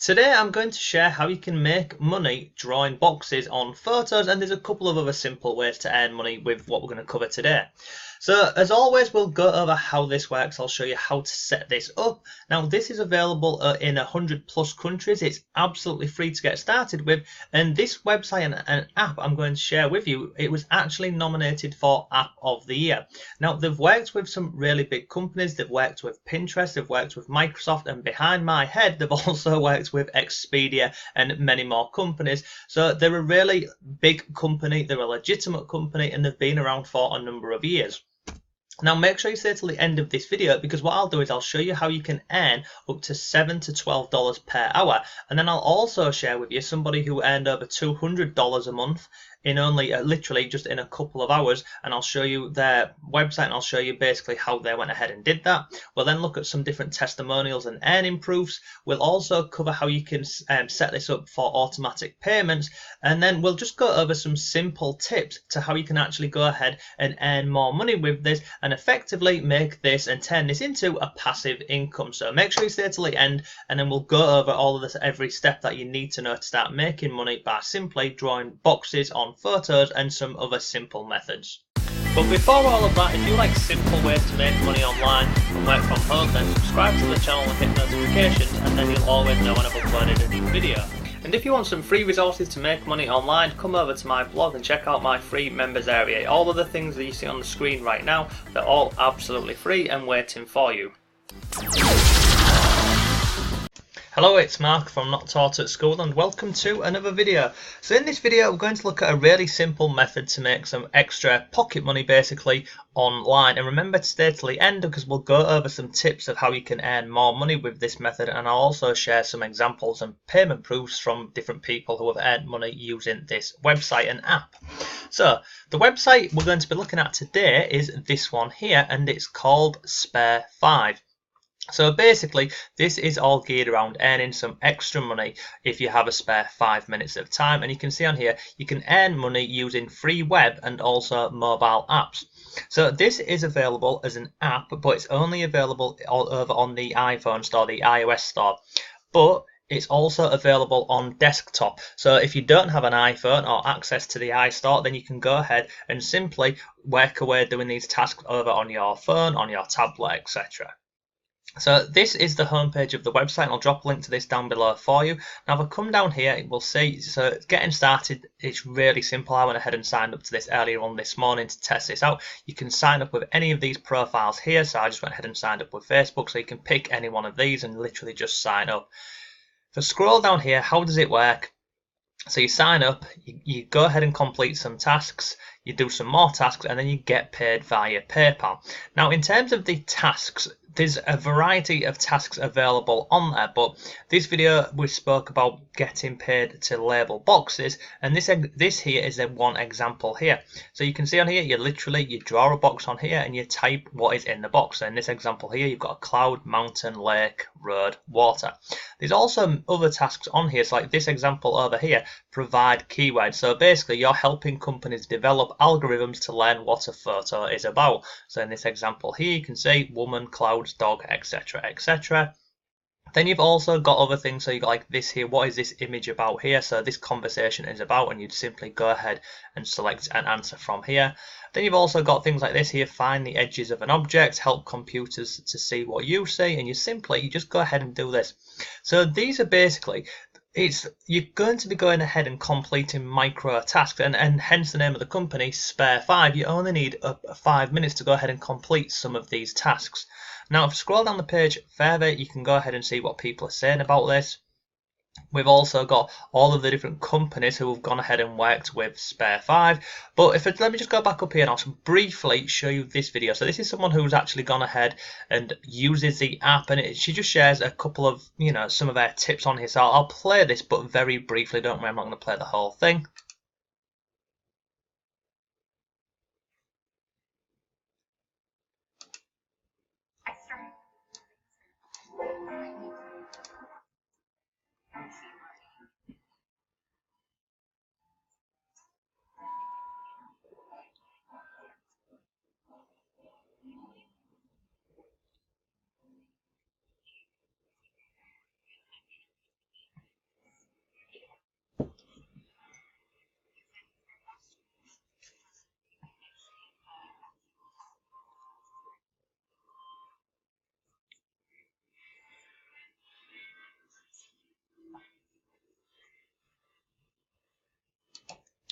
Today I'm going to share how you can make money drawing boxes on photos, and there's a couple of other simple ways to earn money with what we're going to cover today. So as always, we'll go over how this works. I'll show you how to set this up. Now this is available in 100+ countries. It's absolutely free to get started with, and this website and app I'm going to share with you, it was actually nominated for App of the Year. Now they've worked with some really big companies. They've worked with Pinterest, they've worked with Microsoft, and behind my head they've also worked with Expedia and many more companies. So they're a really big company, they're a legitimate company, and they've been around for a number of years. Now make sure you stay till the end of this video, because what I'll do is I'll show you how you can earn up to $7 to $12 per hour, and then I'll also share with you somebody who earned over $200 a month in only literally just in a couple of hours, and I'll show you their website and I'll show you basically how they went ahead and did that. We'll then look at some different testimonials and earning proofs. We'll also cover how you can set this up for automatic payments, and then we'll just go over some simple tips to how you can actually go ahead and earn more money with this and effectively make this and turn this into a passive income. So make sure you stay till the end, and then we'll go over all of this, every step that you need to know to start making money by simply drawing boxes on photos and some other simple methods. But before all of that, if you like simple ways to make money online and work from home, then subscribe to the channel and hit notifications, and then you'll always know when I've uploaded a new video. And if you want some free resources to make money online, come over to my blog and check out my free members area. All of the things that you see on the screen right now, they're all absolutely free and waiting for you. Hello, it's Mark from Not Taught at School, and welcome to another video. So in this video we're going to look at a really simple method to make some extra pocket money basically online. And remember to stay till the end, because we'll go over some tips of how you can earn more money with this method, and I'll also share some examples and payment proofs from different people who have earned money using this website and app. So the website we're going to be looking at today is this one here, and it's called Spare 5. So basically this is all geared around earning some extra money if you have a spare 5 minutes of time, and you can see on here you can earn money using free web and also mobile apps. So this is available as an app, but it's only available all over on the iPhone store, the iOS store, but it's also available on desktop. So if you don't have an iPhone or access to the iStore, then you can go ahead and simply work away doing these tasks over on your phone, on your tablet, etc. So this is the homepage of the website, and I'll drop a link to this down below for you. Now if I come down here, we'll see, so getting started, it's really simple. I went ahead and signed up to this earlier on this morning to test this out. You can sign up with any of these profiles here, so I just went ahead and signed up with Facebook, so you can pick any one of these and literally just sign up. So scroll down here, how does it work? So you sign up, you go ahead and complete some tasks, you do some more tasks, and then you get paid via PayPal. Now in terms of the tasks, there's a variety of tasks available on there, but this video we spoke about getting paid to label boxes, and this here is a one example here. So you can see on here, you draw a box on here and you type what is in the box. So in this example here, you've got a cloud, mountain, lake, road, water. There's also other tasks on here, so like this example over here, provide keywords. So basically you're helping companies develop algorithms to learn what a photo is about. So in this example here, you can say woman, clouds, dog, etc, etc. Then you've also got other things, so you've got like this here, what is this image about here? So this conversation is about, and you'd simply go ahead and select an answer from here. Then you've also got things like this here, find the edges of an object, help computers to see what you see, and you just go ahead and do this. So these are basically, you're going to be going ahead and completing micro tasks, and hence the name of the company, Spare 5. You only need 5 minutes to go ahead and complete some of these tasks. Now if you scroll down the page further, you can go ahead and see what people are saying about this. We've also got all of the different companies who have gone ahead and worked with Spare 5. But let me just go back up here and I'll briefly show you this video. So this is someone who's actually gone ahead and uses the app, and she just shares a couple of, some of their tips on here. So I'll play this, but very briefly. Don't worry, I'm not going to play the whole thing.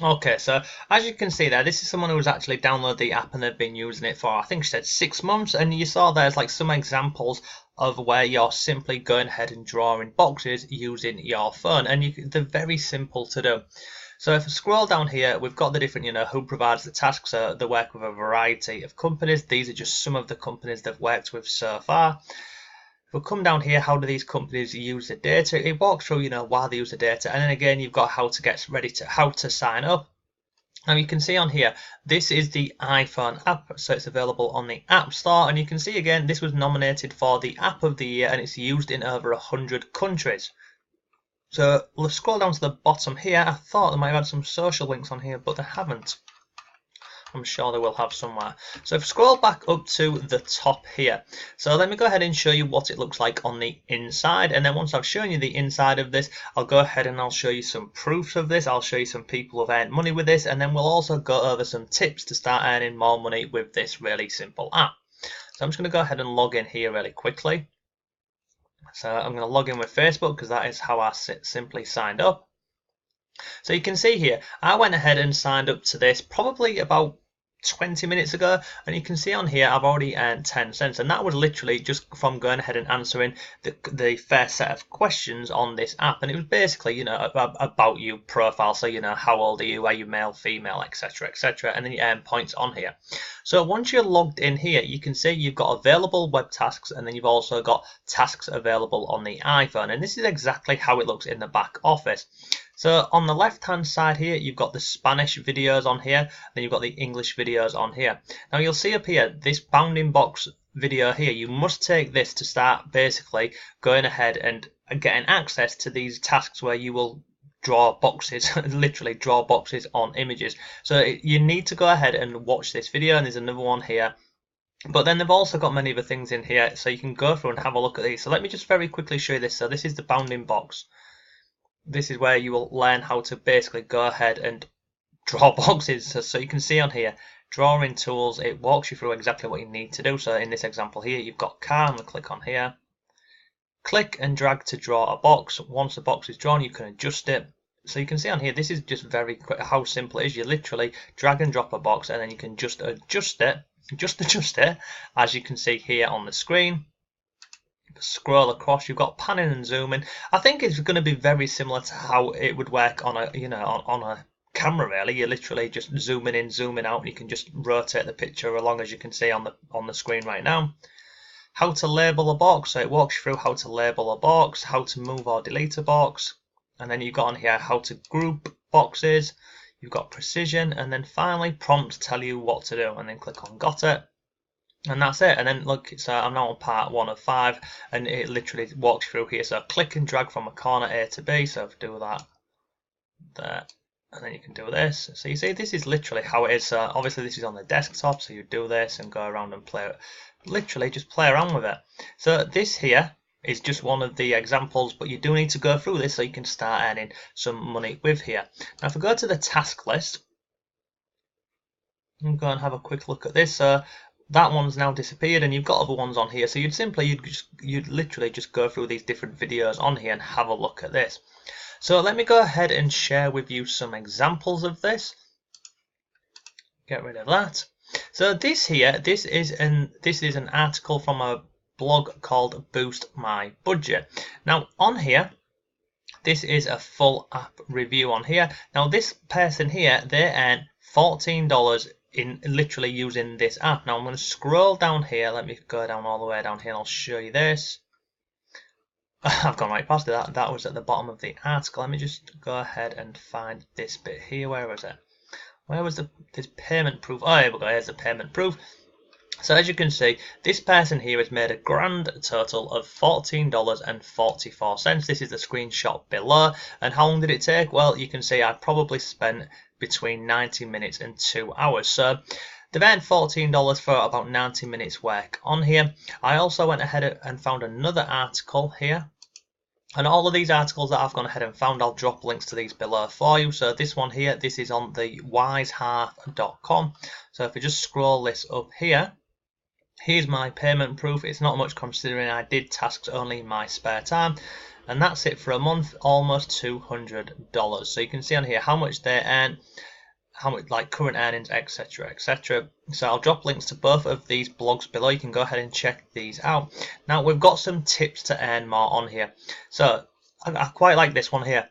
Okay, so as you can see there, this is someone who's actually downloaded the app and they've been using it for, I think she said 6 months, and you saw there's like some examples of where you're simply going ahead and drawing boxes using your phone, and they're very simple to do. So if I scroll down here, we've got the different, who provides the tasks. So they work with a variety of companies. These are just some of the companies they've worked with so far. If we come down here, how do these companies use the data? It walks through, why they use the data, and then again you've got how to sign up. Now you can see on here, this is the iPhone app, so it's available on the App Store, and you can see again, this was nominated for the App of the Year, and it's used in over 100 countries. So let's scroll down to the bottom here. I thought they might have had some social links on here, but they haven't. I'm sure they will have somewhere. So if I scroll back up to the top here, so let me go ahead and show you what it looks like on the inside, and then once I've shown you the inside of this, I'll go ahead and I'll show you some proofs of this. I'll show you some people who've earned money with this, and then we'll also go over some tips to start earning more money with this really simple app. So I'm just going to go ahead and log in here really quickly. So I'm going to log in with Facebook because that is how I simply signed up. So you can see here, I went ahead and signed up to this probably about 20 minutes ago, and you can see on here I've already earned 10 cents, and that was literally just from going ahead and answering the first set of questions on this app. And it was basically, about you profile, so how old are you, are you male, female, etc, etc, and then you earn points on here. So once you're logged in here, you can see you've got available web tasks, and then you've also got tasks available on the iPhone, and this is exactly how it looks in the back office. So on the left hand side here, you've got the Spanish videos on here, then you've got the English videos on here. Now you'll see up here, this bounding box video here, you must take this to start basically going ahead and getting access to these tasks where you will draw boxes, literally draw boxes on images. So you need to go ahead and watch this video, and there's another one here. But then they've also got many other things in here, so you can go through and have a look at these. So let me just very quickly show you this. So this is the bounding box. This is where you will learn how to basically go ahead and draw boxes. So you can see on here, drawing tools, it walks you through exactly what you need to do. So in this example here, you've got car. I'm going to click on here. Click and drag to draw a box. Once the box is drawn, you can adjust it. So you can see on here, this is just very quick how simple it is. You literally drag and drop a box, and then you can just adjust it, as you can see here on the screen. Scroll across, you've got panning and zooming. I think it's going to be very similar to how it would work on a on a camera. Really, you're literally just zooming in, zooming out, and you can just rotate the picture along, as you can see on the screen right now. How to label a box, so it walks you through how to label a box, how to move or delete a box, and then you've got on here how to group boxes. You've got precision, and then finally prompt to tell you what to do, and then click on got it. And that's it. And then look, so I'm now on part 1 of 5, and it literally walks through here. So click and drag from a corner A to B. So if I do that there, and then you can do this. So you see, this is literally how it is. So obviously this is on the desktop, so you do this and go around and play, literally just play around with it. So this here is just one of the examples, but you do need to go through this so you can start earning some money with here. Now if I go to the task list, I'm going to have a quick look at this. That one's now disappeared, and you've got other ones on here. So you'd literally just go through these different videos on here and have a look at this. So let me go ahead and share with you some examples of this. Get rid of that. So this here, this is an article from a blog called Boost My Budget. Now on here, this is a full app review on here. Now this person here, they earn $14 in literally using this app. Now I'm going to scroll down here. Let me go down all the way down here and I'll show you this. I've gone right past it. That was at the bottom of the article. Let me just go ahead and find this bit here. Where was it? Where was this payment proof? Oh, here we go. Here's the payment proof. So as you can see, this person here has made a grand total of $14.44. This is the screenshot below. And how long did it take? Well, you can see I probably spent between 90 minutes and 2 hours. So they've earned $14 for about 90 minutes work on here. I also went ahead and found another article here. And all of these articles that I've gone ahead and found, I'll drop links to these below for you. So this one here, this is on the wisehearth.com. So if we just scroll this up here, here's my payment proof. It's not much considering I did tasks only in my spare time. and that's it for a month, almost $200. So you can see on here how much they earn, how much, like current earnings, etc, etc. So I'll drop links to both of these blogs below. You can go ahead and check these out. Now we've got some tips to earn more on here. So I quite like this one here.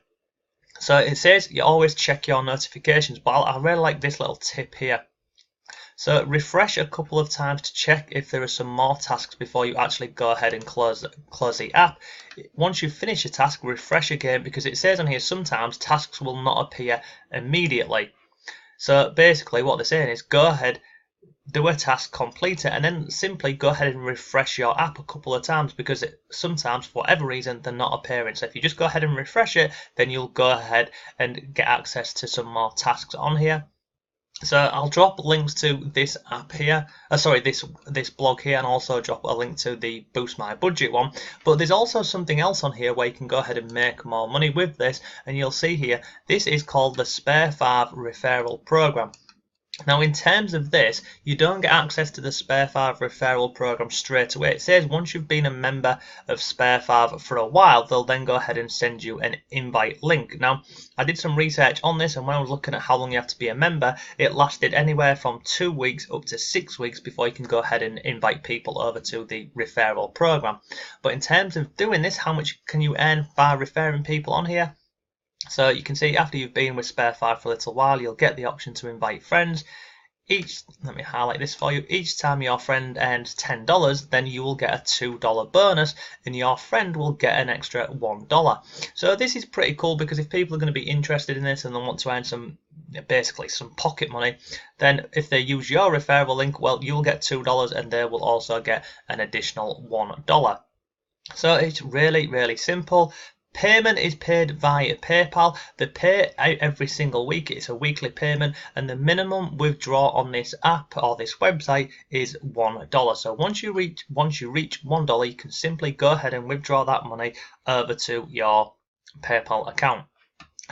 So it says you always check your notifications, but I really like this little tip here. So refresh a couple of times to check if there are some more tasks before you actually go ahead and close the app. Once you finish a task, refresh again, because it says on here sometimes tasks will not appear immediately. So basically what they're saying is go ahead, do a task, complete it, and then simply go ahead and refresh your app a couple of times, because sometimes for whatever reason they're not appearing. So if you just go ahead and refresh it, then you'll go ahead and get access to some more tasks on here. So I'll drop links to this app here, this blog here, and also drop a link to the Boost My Budget one. But there's also something else on here where you can go ahead and make more money with this, and you'll see here, this is called the Spare 5 Referral Program. Now in terms of this, you don't get access to the Spare 5 referral program straight away. It says once you've been a member of Spare 5 for a while, they'll then go ahead and send you an invite link. Now I did some research on this, and when I was looking at how long you have to be a member, it lasted anywhere from 2 weeks up to 6 weeks before you can go ahead and invite people over to the referral program. But in terms of doing this, how much can you earn by referring people on here? So you can see after you've been with Spare 5 for a little while, you'll get the option to invite friends. Let me highlight this for you. Each time your friend earns $10, then you will get a $2 bonus, and your friend will get an extra $1. So this is pretty cool, because if people are going to be interested in this and they want to earn basically some pocket money, then if they use your referral link, well, you'll get $2 and they will also get an additional $1. So it's really, really simple. Payment is paid via PayPal. They pay out every single week. It's a weekly payment, and the minimum withdrawal on this app or this website is $1. So once you reach $1, you can simply go ahead and withdraw that money over to your PayPal account.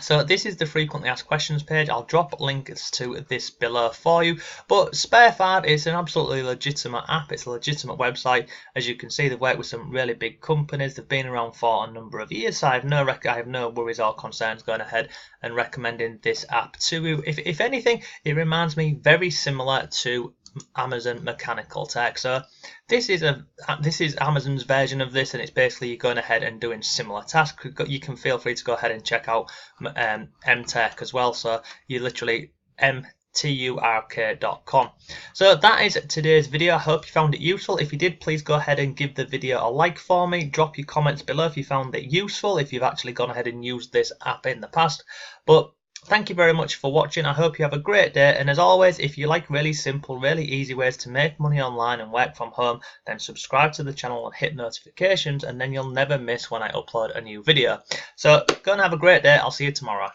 So this is the frequently asked questions page. I'll drop links to this below for you. But Spare 5 is an absolutely legitimate app. It's a legitimate website. As you can see, they've worked with some really big companies. They've been around for a number of years. So I have no worries or concerns going ahead and recommending this app to you. If anything, it reminds me very similar to Amazon Mechanical Turk. So this is Amazon's version of this, and it's basically you're going ahead and doing similar tasks. You can feel free to go ahead and check out MTurk as well. So you literally mturk.com. So that is today's video. I hope you found it useful. If you did, please go ahead and give the video a like for me. Drop your comments below if you found it useful, if you've actually gone ahead and used this app in the past. But thank you very much for watching. I hope you have a great day, and as always, if you like really simple, really easy ways to make money online and work from home, then subscribe to the channel and hit notifications, and then you'll never miss when I upload a new video. So go and have a great day. I'll see you tomorrow.